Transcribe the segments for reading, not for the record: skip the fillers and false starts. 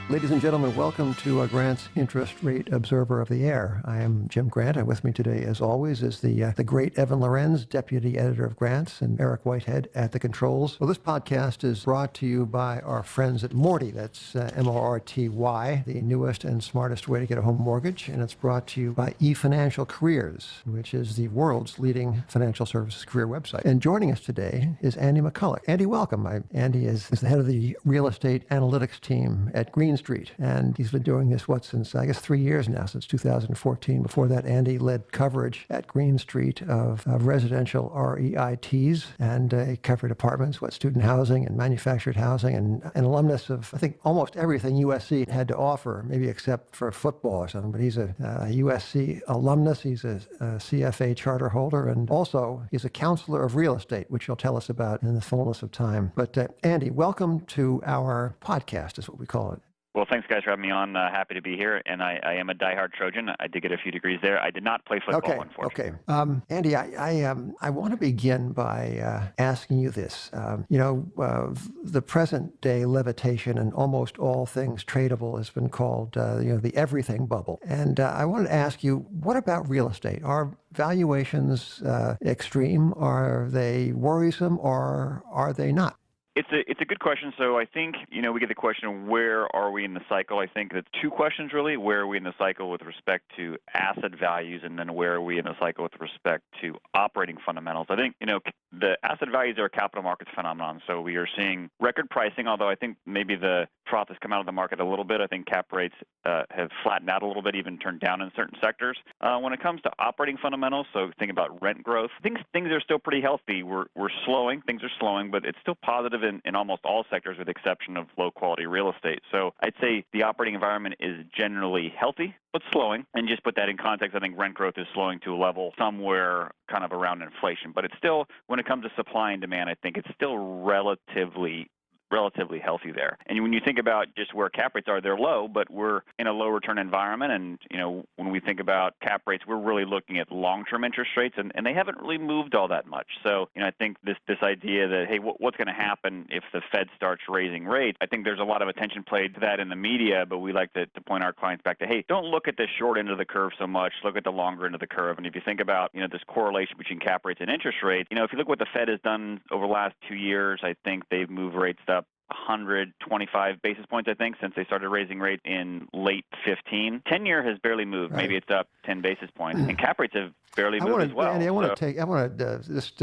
Ladies and gentlemen, welcome to Grant's Interest Rate Observer of the Air. I am Jim Grant, and with me today, as always, is the great Evan Lorenz, Deputy Editor of Grants, and Eric Whitehead at the controls. Well, this podcast is brought to you by our friends at Morty. That's M-O-R-T-Y, the newest and smartest way to get a home mortgage. And it's brought to you by eFinancial Careers, which is the world's leading financial services career website. And joining us today is Andy McCulloch. Andy, welcome. Andy is the head of the real estate analytics team at Green Street. And he's been doing this, since, I guess, 3 years now, since 2014. Before that, Andy led coverage at Green Street of residential REITs and covered apartments, student housing and manufactured housing, and an alumnus of, I think, almost everything USC had to offer, maybe except for football or something. But he's a USC alumnus. He's a CFA charter holder, and also he's a counselor of real estate, which he'll tell us about in the fullness of time. But Andy, welcome to our podcast, is what we call it. Well, thanks, guys, for having me on. Happy to be here. And I am a diehard Trojan. I did get a few degrees there. I did not play football, unfortunately. Okay. Andy, I want to begin by asking you this. The present day levitation and almost all things tradable has been called, the everything bubble. And I wanted to ask you, what about real estate? Are valuations extreme? Are they worrisome, or are they not? It's a good question. So I think, we get the question, where are we in the cycle? I think that's two questions, really. Where are we in the cycle with respect to asset values, and then where are we in the cycle with respect to operating fundamentals? I think, the asset values are a capital markets phenomenon. So we are seeing record pricing, although I think maybe the froth has come out of the market a little bit. I think cap rates have flattened out a little bit, even turned down in certain sectors. When it comes to operating fundamentals, so think about rent growth, things are still pretty healthy. We're slowing. Things are slowing, but it's still positive in almost all sectors with the exception of low-quality real estate. So I'd say the operating environment is generally healthy, but slowing. And just put that in context, I think rent growth is slowing to a level somewhere kind of around inflation. But it's still, when it comes to supply and demand, I think it's still relatively healthy there. And when you think about just where cap rates are, they're low, but we're in a low return environment. And, when we think about cap rates, we're really looking at long-term interest rates, and they haven't really moved all that much. So, I think this idea that, hey, what's going to happen if the Fed starts raising rates? I think there's a lot of attention played to that in the media, but we like to point our clients back to, hey, don't look at the short end of the curve so much. Look at the longer end of the curve. And if you think about, this correlation between cap rates and interest rates, if you look what the Fed has done over the last 2 years, I think they've moved rates up 125 basis points, I think, since they started raising rates in late 15. 10-year has barely moved. Right. Maybe it's up 10 basis points. And cap rates have barely moved as well. Andy, I want to just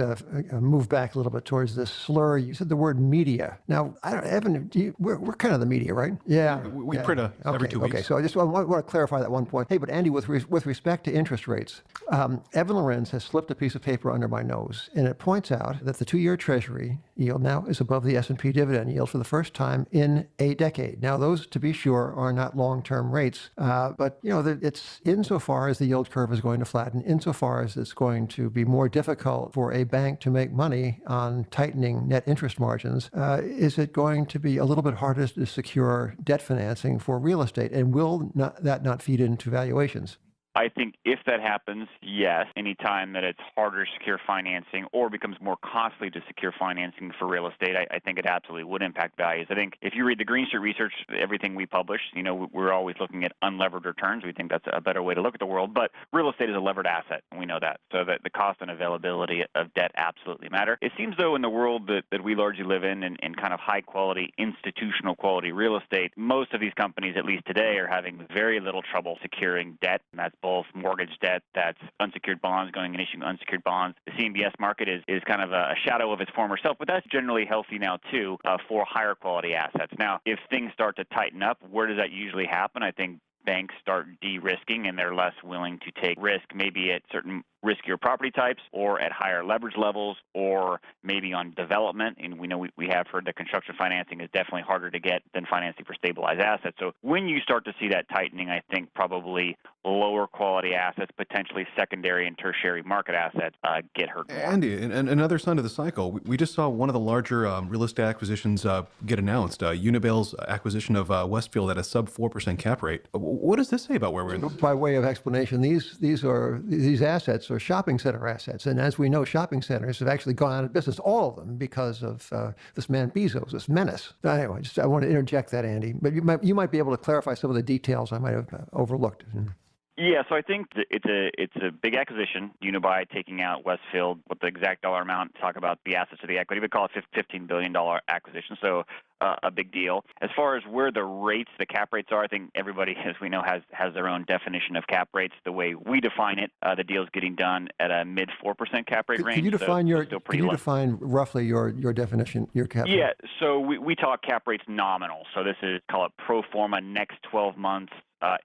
move back a little bit towards this slur. You said the word media. Now, Evan, we're kind of the media, right? Yeah. We print every 2 weeks. Okay, so I just want to clarify that one point. Hey, but Andy, with respect to interest rates, Evan Lorenz has slipped a piece of paper under my nose, and it points out that the 2-year Treasury yield now is above the S&P dividend yield for the first time in a decade. Now, those, to be sure, are not long-term rates, but it's insofar as the yield curve is going to flatten, insofar as it's going to be more difficult for a bank to make money on tightening net interest margins, is it going to be a little bit harder to secure debt financing for real estate, and will that not feed into valuations? I think if that happens, yes, anytime that it's harder to secure financing or becomes more costly to secure financing for real estate, I think it absolutely would impact values. I think if you read the Green Street research, everything we publish, we're always looking at unlevered returns. We think that's a better way to look at the world. But real estate is a levered asset, and we know that. So that the cost and availability of debt absolutely matter. It seems, though, in the world that we largely live in kind of high-quality, institutional quality real estate, most of these companies, at least today, are having very little trouble securing debt, and that's both mortgage debt, that's unsecured bonds, going and issuing unsecured bonds. The CMBS market is kind of a shadow of its former self, but that's generally healthy now, too, for higher quality assets. Now, if things start to tighten up, where does that usually happen? I think banks start de-risking, and they're less willing to take risk, maybe at certain riskier property types or at higher leverage levels or maybe on development. And we know we have heard that construction financing is definitely harder to get than financing for stabilized assets. So when you start to see that tightening, I think probably lower quality assets, potentially secondary and tertiary market assets get hurt more. Andy, and another sign of the cycle, we just saw one of the larger real estate acquisitions get announced, Unibail's acquisition of Westfield at a sub 4% cap rate. What does this say about where we're in? By way of explanation, these assets are shopping center assets. And as we know, shopping centers have actually gone out of business, all of them, because of this man Bezos, this menace. Anyway, I want to interject that, Andy. But you might be able to clarify some of the details I might have overlooked. Yeah, so I think it's a big acquisition. Unibuy taking out Westfield, what the exact dollar amount, talk about the assets of the equity, we call it $15 billion acquisition, so a big deal. As far as where the rates, the cap rates are, I think everybody, as we know, has their own definition of cap rates. The way we define it, the deal's getting done at a mid 4% cap rate range. Can you define define roughly your definition, your cap rate? Yeah, so we talk cap rates nominal. So this is, call it pro forma next 12 months.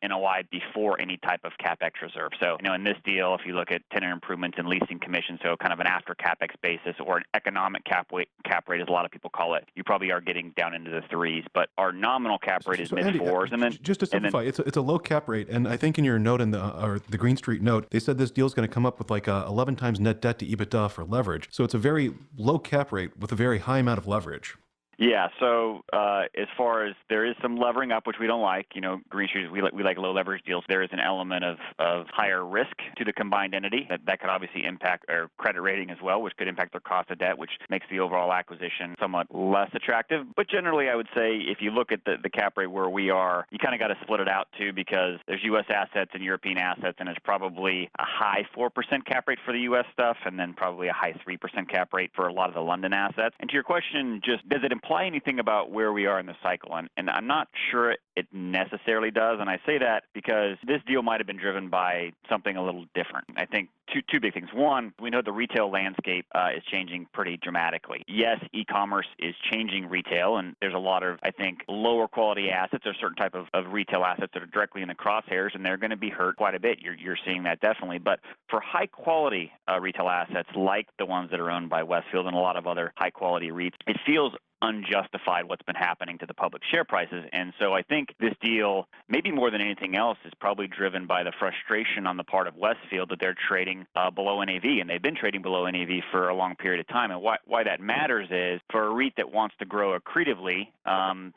NOI before any type of CapEx reserve. So, in this deal, if you look at tenant improvements and leasing commission, so kind of an after CapEx basis or an economic cap rate, as a lot of people call it, you probably are getting down into the threes. But our nominal cap rate is mid fours. And then just to simplify, it's a low cap rate. And I think in your note in the Green Street note, they said this deal is going to come up with like 11 times net debt to EBITDA for leverage. So it's a very low cap rate with a very high amount of leverage. Yeah, so as far as there is some levering up, which we don't like, Green Street, we like low leverage deals. There is an element of higher risk to the combined entity that could obviously impact our credit rating as well, which could impact their cost of debt, which makes the overall acquisition somewhat less attractive. But generally, I would say if you look at the cap rate where we are, you kind of got to split it out too, because there's U.S. assets and European assets, and it's probably a high 4% cap rate for the U.S. stuff, and then probably a high 3% cap rate for a lot of the London assets. And to your question, just does it imply anything about where we are in the cycle? And I'm not sure it necessarily does. And I say that because this deal might have been driven by something a little different. I think two big things. One, we know the retail landscape is changing pretty dramatically. Yes, e-commerce is changing retail, and there's a lot of, I think, lower quality assets or certain type of retail assets that are directly in the crosshairs, and they're going to be hurt quite a bit. You're seeing that definitely. But for high quality retail assets like the ones that are owned by Westfield and a lot of other high quality REITs, it feels unjustified what's been happening to the public share prices. And so I think this deal, maybe more than anything else, is probably driven by the frustration on the part of Westfield that they're trading below NAV, and they've been trading below NAV for a long period of time. And why that matters is for a REIT that wants to grow accretively,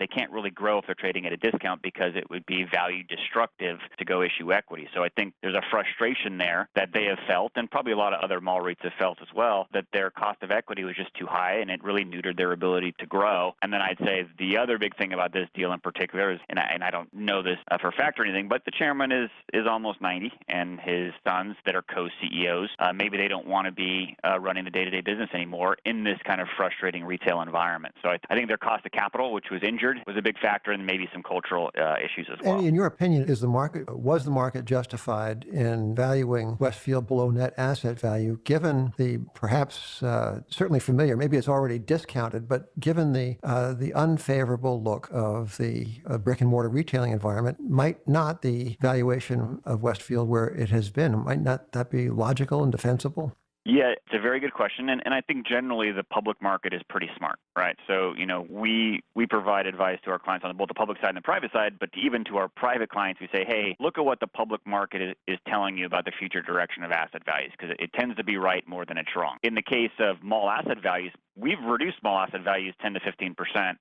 they can't really grow if they're trading at a discount because it would be value destructive to go issue equity. So I think there's a frustration there that they have felt, and probably a lot of other mall REITs have felt as well, that their cost of equity was just too high, and it really neutered their ability to grow. And then I'd say the other big thing about this deal in particular is, and I don't know this for a fact or anything, but the chairman is almost 90, and his sons that are co-CEOs, maybe they don't want to be running the day-to-day business anymore in this kind of frustrating retail environment. So I think their cost of capital, which was injured, was a big factor, and maybe some cultural issues as well. And in your opinion, was the market justified in valuing Westfield below net asset value, given the perhaps certainly familiar, maybe it's already discounted, but given the unfavorable look of the brick and mortar retailing environment? Might not the valuation of Westfield where it has been, might not that be logical and defensible? Yeah, it's a very good question, and I think generally the public market is pretty smart, right? So, we provide advice to our clients on both the public side and the private side, but even to our private clients, we say, hey, look at what the public market is telling you about the future direction of asset values, because it tends to be right more than it's wrong. In the case of mall asset values, we've reduced small asset values 10 to 15%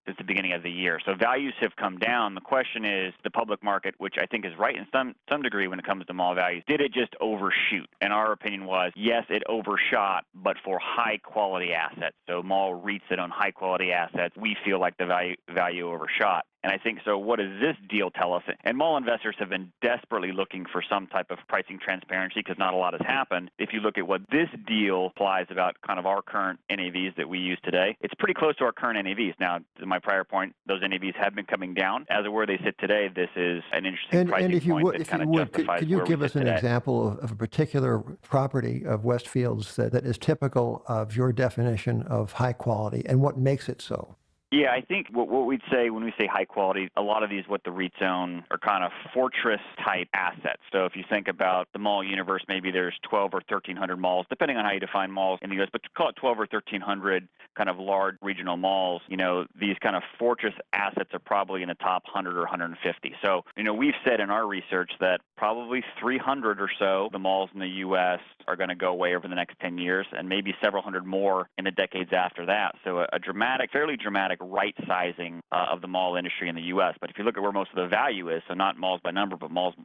since the beginning of the year. So values have come down. The question is the public market, which I think is right in some degree when it comes to mall values, did it just overshoot? And our opinion was, yes, it overshot, but for high quality assets. So mall REITs that own high quality assets, we feel like the value overshot. And I think so what does this deal tell us? And mall investors have been desperately looking for some type of pricing transparency because not a lot has happened. If you look at what this deal implies about kind of our current NAVs that we use today, it's pretty close to our current NAVs. Now, to my prior point, those NAVs have been coming down. As of where they sit today, this is an interesting pricing point that kind of justifies could you give us an today. example of a particular property of Westfield's that is typical of your definition of high quality and what makes it so? Yeah, I think what we'd say when we say high quality, a lot of these, what the REITs own, are kind of fortress type assets. So if you think about the mall universe, maybe there's 12 or 1,300 malls, depending on how you define malls in the U.S., but call it 12 or 1,300 kind of large regional malls. These kind of fortress assets are probably in the top 100 or 150. So, we've said in our research that probably 300 or so the malls in the U.S. are going to go away over the next 10 years, and maybe several hundred more in the decades after that. So a fairly dramatic right sizing of the mall industry in the U.S. But if you look at where most of the value is, so not malls by number, but malls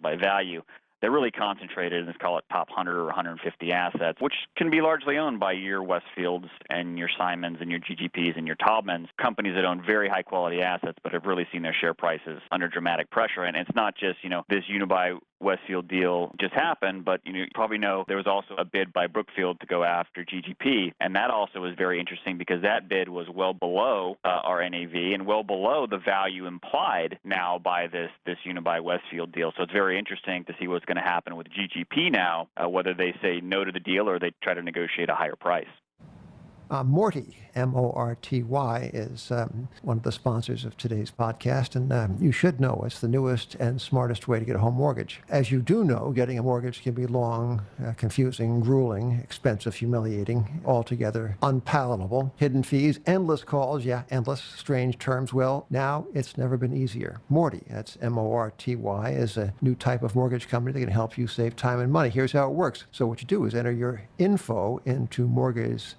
by value, they're really concentrated in, let's call it, top 100 or 150 assets, which can be largely owned by your Westfields and your Simons and your GGPs and your Taubmans, companies that own very high-quality assets but have really seen their share prices under dramatic pressure. And it's not just, this Unibuy Westfield deal just happened, but you probably know there was also a bid by Brookfield to go after GGP, and that also was very interesting because that bid was well below our NAV and well below the value implied now by this Unibuy Westfield deal. So it's very interesting to see what's going to happen with GGP now, whether they say no to the deal or they try to negotiate a higher price. Morty, M-O-R-T-Y, is one of the sponsors of today's podcast, and you should know it's the newest and smartest way to get a home mortgage. As you do know, getting a mortgage can be long, confusing, grueling, expensive, humiliating, altogether unpalatable. Hidden fees, endless calls, endless, strange terms. Well, now it's never been easier. Morty, that's M-O-R-T-Y, is a new type of mortgage company that can help you save time and money. Here's how it works. So what you do is enter your info into Morty's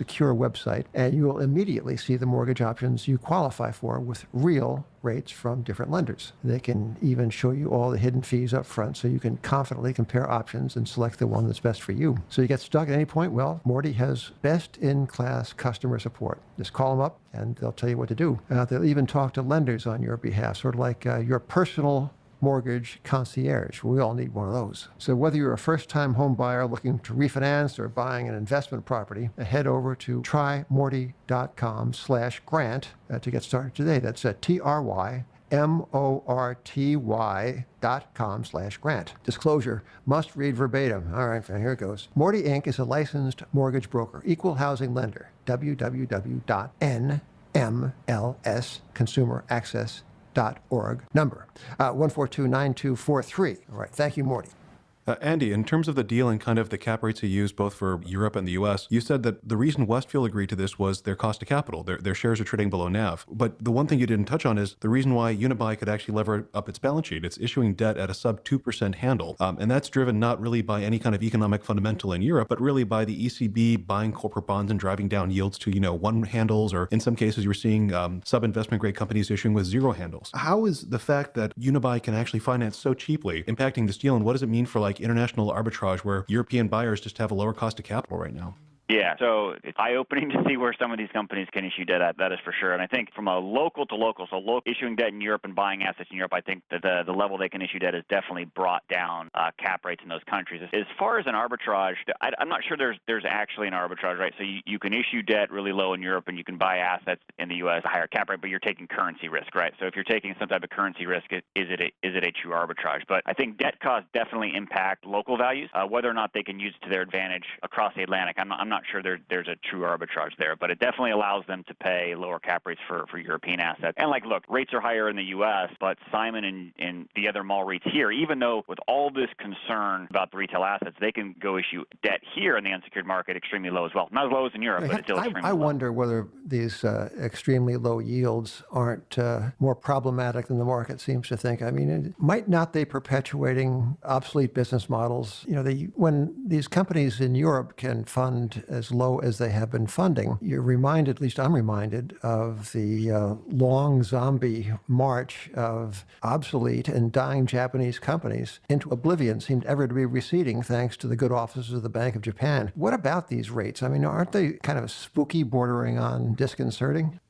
secure website, and you will immediately see the mortgage options you qualify for with real rates from different lenders. They can even show you all the hidden fees up front so you can confidently compare options and select the one that's best for you. So you get stuck at any point, well, Morty has best-in-class customer support. Just call them up and they'll tell you what to do. They'll even talk to lenders on your behalf, sort of like your personal mortgage concierge. We all need one of those. So whether you're a first-time home buyer looking to refinance or buying an investment property, head over to trymorty.com/grant to get started today. That's TRYMORTY.com/grant. Disclosure must read verbatim. All right, here it goes. Morty Inc. is a licensed mortgage broker, equal housing lender. www.nmlsconsumeraccess.org. Number 1429243. All right. Thank you, Morty. Andy, in terms of the deal and kind of the cap rates you used both for Europe and the U.S., you said that the reason Westfield agreed to this was their cost of capital. Their shares are trading below NAV. But the one thing you didn't touch on is the reason why Unibuy could actually lever up its balance sheet. It's issuing debt at a sub 2% handle. And that's driven not really by any kind of economic fundamental in Europe, but really by the ECB buying corporate bonds and driving down yields to, 1 handles, or in some cases, you're seeing sub-investment grade companies issuing with 0 handles. How is the fact that Unibuy can actually finance so cheaply impacting this deal, and what does it mean for international arbitrage where European buyers just have a lower cost of capital right now? Yeah, so it's eye-opening to see where some of these companies can issue debt at, that is for sure. And I think from a local to local, so issuing debt in Europe and buying assets in Europe, I think that the level they can issue debt has definitely brought down cap rates in those countries. As far as an arbitrage, I'm not sure there's actually an arbitrage, right? So you can issue debt really low in Europe and you can buy assets in the U.S. a higher cap rate, but you're taking currency risk, right? So if you're taking some type of currency risk, is it a true arbitrage? But I think debt costs definitely impact local values. Whether or not they can use it to their advantage across the Atlantic, I'm not sure there's a true arbitrage there, but it definitely allows them to pay lower cap rates for European assets. And look, rates are higher in the U.S., but Simon and the other mall REITs here, even though with all this concern about the retail assets, they can go issue debt here in the unsecured market extremely low as well. Not as low as in Europe, but it's still extremely low. I wonder whether these extremely low yields aren't more problematic than the market seems to think. I mean, might not they perpetuating obsolete business models? When these companies in Europe can fund as low as they have been funding, you're reminded, at least I'm reminded, of the long zombie march of obsolete and dying Japanese companies into oblivion seemed ever to be receding thanks to the good offices of the Bank of Japan. What about these rates? I mean, aren't they kind of spooky, bordering on disconcerting?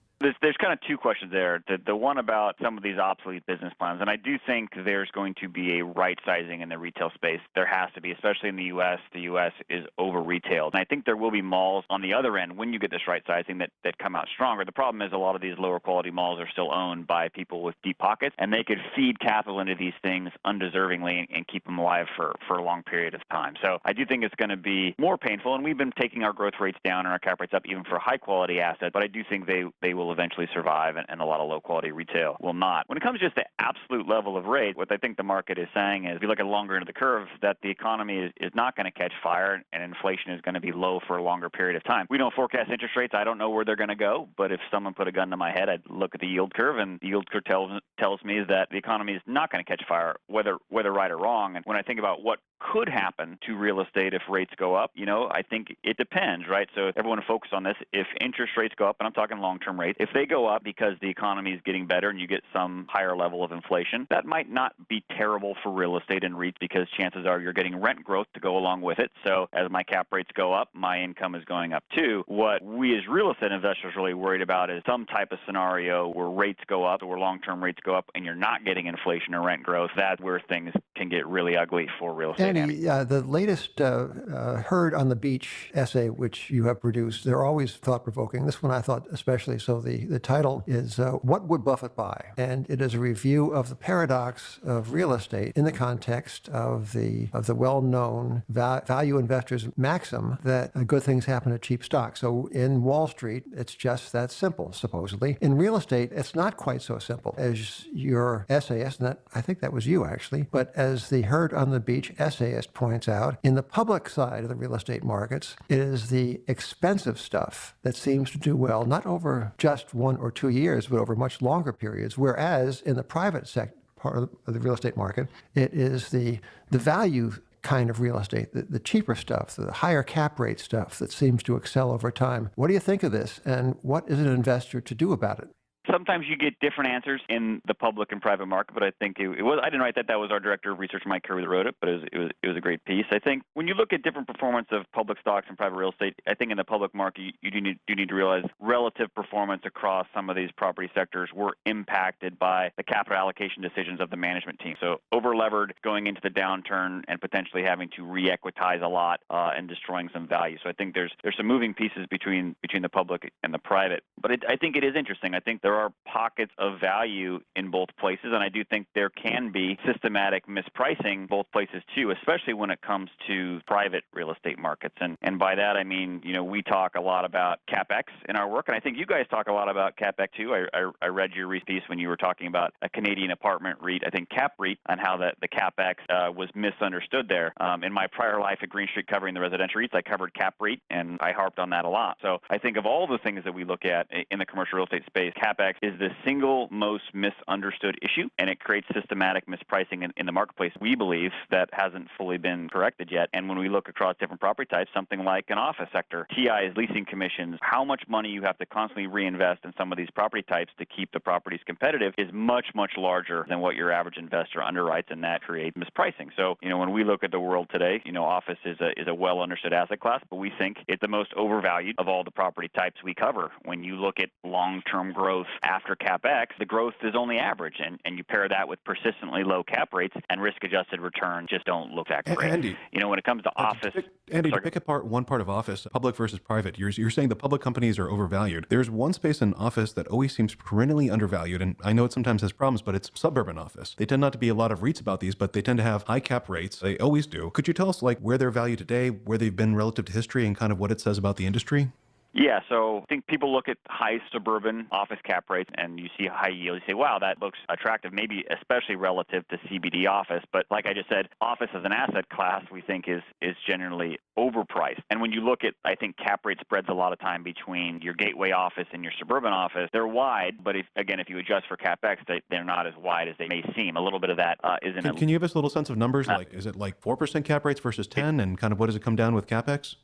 There's kind of two questions there. The one about some of these obsolete business plans, and I do think there's going to be a right sizing in the retail space. There has to be, especially in the U.S. The U.S. is over-retailed. And I think there will be malls on the other end when you get this right sizing that come out stronger. The problem is a lot of these lower quality malls are still owned by people with deep pockets, and they could feed capital into these things undeservingly and keep them alive for a long period of time. So I do think it's going to be more painful, and we've been taking our growth rates down and our cap rates up even for high-quality assets, but I do think they will eventually survive, and a lot of low-quality retail will not. When it comes to just the absolute level of rate, what I think the market is saying is, if you look at longer into the curve, that the economy is not going to catch fire and inflation is going to be low for a longer period of time. We don't forecast interest rates. I don't know where they're going to go, but if someone put a gun to my head, I'd look at the yield curve, and the yield curve tells me that the economy is not going to catch fire, whether right or wrong. And when I think about what could happen to real estate if rates go up? I think it depends, right? So everyone focus on this. If interest rates go up, and I'm talking long-term rates, if they go up because the economy is getting better and you get some higher level of inflation, that might not be terrible for real estate and REITs because chances are you're getting rent growth to go along with it. So as my cap rates go up, my income is going up too. What we as real estate investors are really worried about is some type of scenario where rates go up or where long-term rates go up and you're not getting inflation or rent growth. That's where things can get really ugly for real estate. Andy, the latest Herd on the Beach essay, which you have produced, they're always thought-provoking. This one I thought especially so. The title is What Would Buffett Buy? And it is a review of the paradox of real estate in the context of the well-known value investors' maxim that good things happen at cheap stocks. So in Wall Street, it's just that simple, supposedly. In real estate, it's not quite so simple. As your essayist, and I think that was you actually, but as the Herd on the Beach essayist points out, in the public side of the real estate markets, it is the expensive stuff that seems to do well, not over just 1 or 2 years, but over much longer periods, whereas in the private sector, part of the real estate market, it is the value kind of real estate, the cheaper stuff, the higher cap rate stuff that seems to excel over time. What do you think of this, and what is an investor to do about it? Sometimes you get different answers in the public and private market, but I think it was. I didn't write that. That was our director of research, Mike Curry, that wrote it. But it was a great piece. I think when you look at different performance of public stocks and private real estate, I think in the public market you do need to realize relative performance across some of these property sectors were impacted by the capital allocation decisions of the management team. So over-levered going into the downturn and potentially having to re-equitize a lot and destroying some value. So I think there's some moving pieces between the public and the private. But I think it is interesting. I think there are pockets of value in both places, and I do think there can be systematic mispricing both places too, especially when it comes to private real estate markets. And by that I mean, we talk a lot about CapEx in our work, and I think you guys talk a lot about CapEx too. I read your piece when you were talking about a Canadian apartment REIT, I think Cap REIT, and how the CapEx was misunderstood there. In my prior life at Green Street covering the residential REITs, I covered Cap REIT, and I harped on that a lot. So I think of all the things that we look at in the commercial real estate space, CapEx is the single most misunderstood issue, and it creates systematic mispricing in the marketplace, we believe, that hasn't fully been corrected yet. And when we look across different property types, something like an office sector, TIs, leasing commissions, how much money you have to constantly reinvest in some of these property types to keep the properties competitive is much, much larger than what your average investor underwrites, and that creates mispricing. So, when we look at the world today, office is a well understood asset class, but we think it's the most overvalued of all the property types we cover. When you look at long-term growth after CapEx, the growth is only average, and you pair that with persistently low cap rates, and risk-adjusted returns just don't look that great. Andy, when it comes to office... To pick apart one part of office, public versus private, you're saying the public companies are overvalued. There's one space in office that always seems perennially undervalued, and I know it sometimes has problems, but it's suburban office. They tend not to be a lot of REITs about these, but they tend to have high cap rates. They always do. Could you tell us where they're valued today, where they've been relative to history, and kind of what it says about the industry? Yeah, so I think people look at high suburban office cap rates and you see high yield. You say, wow, that looks attractive, maybe especially relative to CBD office. But like I just said, office as an asset class we think is generally overpriced. And when you look at, I think, cap rate spreads a lot of time between your gateway office and your suburban office, they're wide. But if you adjust for CapEx, they're not as wide as they may seem. A little bit of that is in it. Can you give us a little sense of numbers? Is it 4% cap rates versus 10? And kind of what does it come down with CapEx?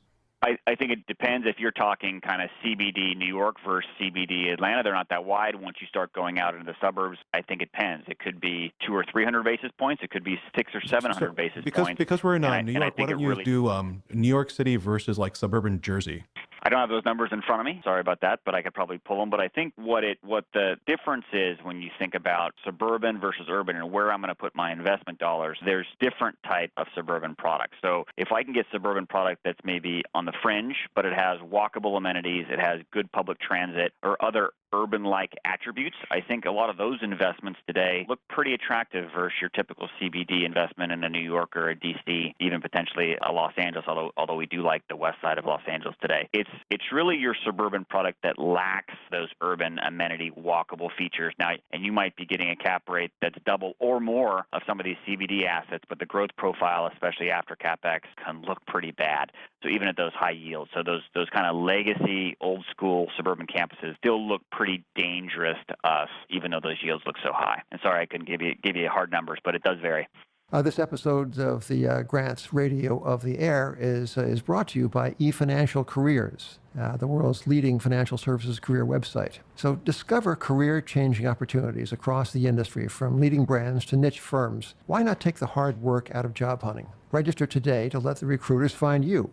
I think it depends. If you're talking kind of CBD New York versus CBD Atlanta, they're not that wide. Once you start going out into the suburbs, I think it depends. It could be 200 or 300 basis points. It could be 600 or 700 basis points. Because we're in New York, why don't you do New York City versus suburban Jersey? I don't have those numbers in front of me. Sorry about that, but I could probably pull them. But I think what the difference is when you think about suburban versus urban and where I'm going to put my investment dollars, there's different type of suburban products. So if I can get suburban product that's maybe on the fringe, but it has walkable amenities, it has good public transit or other urban-like attributes, I think a lot of those investments today look pretty attractive versus your typical CBD investment in a New York or a DC, even potentially a Los Angeles, although we do like the west side of Los Angeles today. It's really your suburban product that lacks those urban amenity walkable features. Now, and you might be getting a cap rate that's double or more of some of these CBD assets, but the growth profile, especially after CapEx, can look pretty bad. So even at those high yields, so those kind of legacy, old school suburban campuses still look pretty dangerous to us, even though those yields look so high. And sorry, I couldn't give you hard numbers, but it does vary. This episode of the Grants Radio of the Air is brought to you by eFinancial Careers, the world's leading financial services career website. So discover career-changing opportunities across the industry, from leading brands to niche firms. Why not take the hard work out of job hunting? Register today to let the recruiters find you.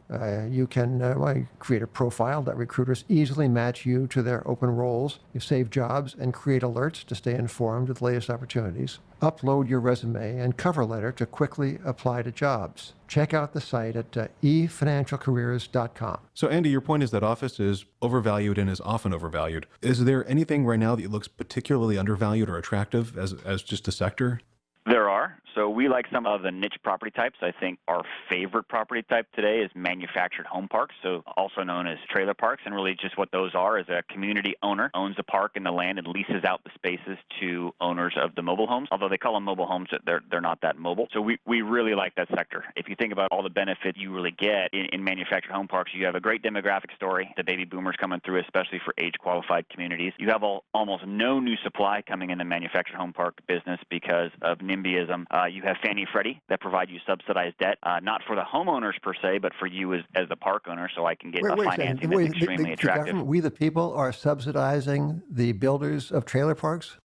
You can create a profile that recruiters easily match you to their open roles. You save jobs and create alerts to stay informed of the latest opportunities. Upload your resume and cover letter to quickly apply to jobs. Check out the site at efinancialcareers.com. So, Andy, your point is that office is overvalued and is often overvalued. Is there anything right now that looks particularly undervalued or attractive as just a sector? There are. So we like some of the niche property types. I think our favorite property type today is manufactured home parks, so also known as trailer parks. And really just what those are is a community owner owns a park in the land and leases out the spaces to owners of the mobile homes. Although they call them mobile homes, they're not that mobile. So we really like that sector. If you think about all the benefits you really get in manufactured home parks, you have a great demographic story. The baby boomers coming through, especially for age-qualified communities. You have almost no new supply coming in the manufactured home park business because of NIMBYism. You have Fannie Freddie that provide you subsidized debt, not for the homeowners per se, but for you as the park owner, so I can get financing that's extremely attractive. The government, we the people, are subsidizing the builders of trailer parks?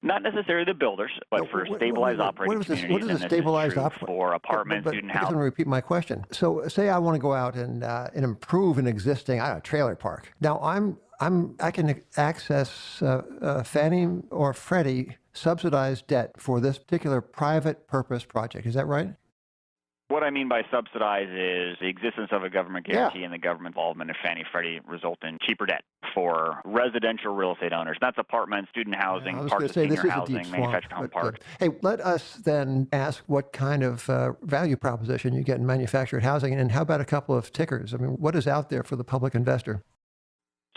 Not necessarily the builders, but for stabilized operating communities. What is a stabilized for apartments, student housing? I'm going to repeat my question. So say I want to go out and improve an existing trailer park. Now I can access Fannie or Freddie subsidized debt for this particular private purpose project. Is that right? What I mean by subsidize is the existence of a government guarantee and the government involvement of Fannie Freddie result in cheaper debt for residential real estate owners. That's apartments, student housing, parts of senior housing, manufactured home parks. Hey, let us then ask what kind of value proposition you get in manufactured housing, and how about a couple of tickers? I mean, what is out there for the public investor?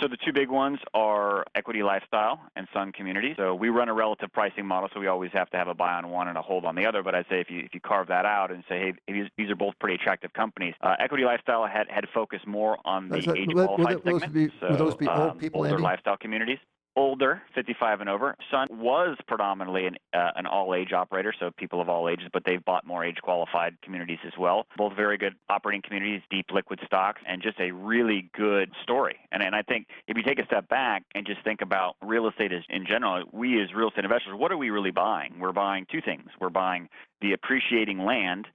So the two big ones are Equity Lifestyle and Sun Community. So we run a relative pricing model, so we always have to have a buy on one and a hold on the other. But I'd say if you carve that out and say, hey, these are both pretty attractive companies. Equity Lifestyle had focused more on the age-qualified segment. Would those be old people, older Andy? lifestyle communities. Older, 55 and over. Sun was predominantly an all-age operator, so people of all ages, but they've bought more age-qualified communities as well. Both very good operating communities, deep liquid stocks, and just a really good story. And I think if you take a step back and just think about real estate in general, we as real estate investors, what are we really buying? We're buying two things. We're buying the appreciating land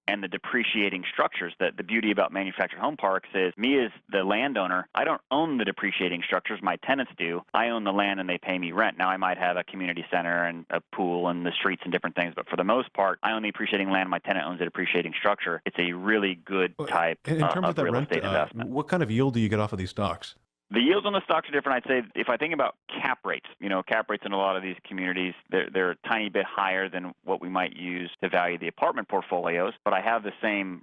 and the depreciating structures. The beauty about manufactured home parks is, me as the landowner, I don't own the depreciating structures. My tenants do. I own the land and they pay me rent. Now I might have a community center and a pool and the streets and different things, but for the most part, I own the appreciating land. My tenant owns the depreciating structure. It's a really good type in terms of that real rent, estate investment. What kind of yield do you get off of these stocks? The yields on the stocks are different. I'd say if I think about cap rates, cap rates in a lot of these communities, they're a tiny bit higher than what we might use to value the apartment portfolios, but I have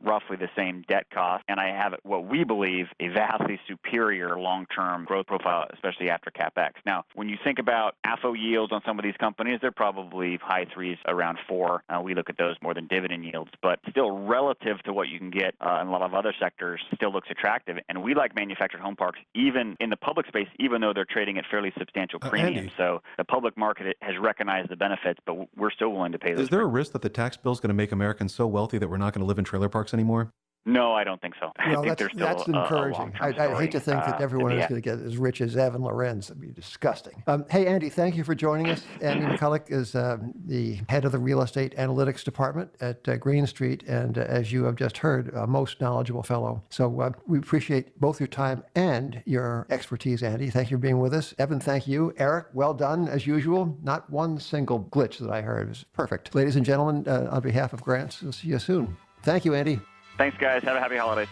roughly the same debt cost, and I have what we believe a vastly superior long-term growth profile, especially after CapEx. Now, when you think about AFO yields on some of these companies, they're probably high threes, around 4. We look at those more than dividend yields, but still relative to what you can get in a lot of other sectors, still looks attractive. And we like manufactured home parks, even in the public space, even though they're trading at fairly substantial premiums. Andy, so the public market has recognized the benefits, but we're still willing to pay those. Is there a risk that the tax bill is going to make Americans so wealthy that we're not going to live in trailer parks anymore? No, I don't think so. Well, I think that's encouraging. I hate to think that everyone is going to get as rich as Evan Lorenz. That'd be disgusting. Hey, Andy, thank you for joining us. Andy McCulloch is the head of the real estate analytics department at Green Street, and as you have just heard, a most knowledgeable fellow. So we appreciate both your time and your expertise, Andy. Thank you for being with us. Evan, thank you. Eric, well done, as usual. Not one single glitch that I heard. It was perfect. Ladies and gentlemen, on behalf of Grants, we'll see you soon. Thank you, Andy. Thanks, guys. Have a happy holidays.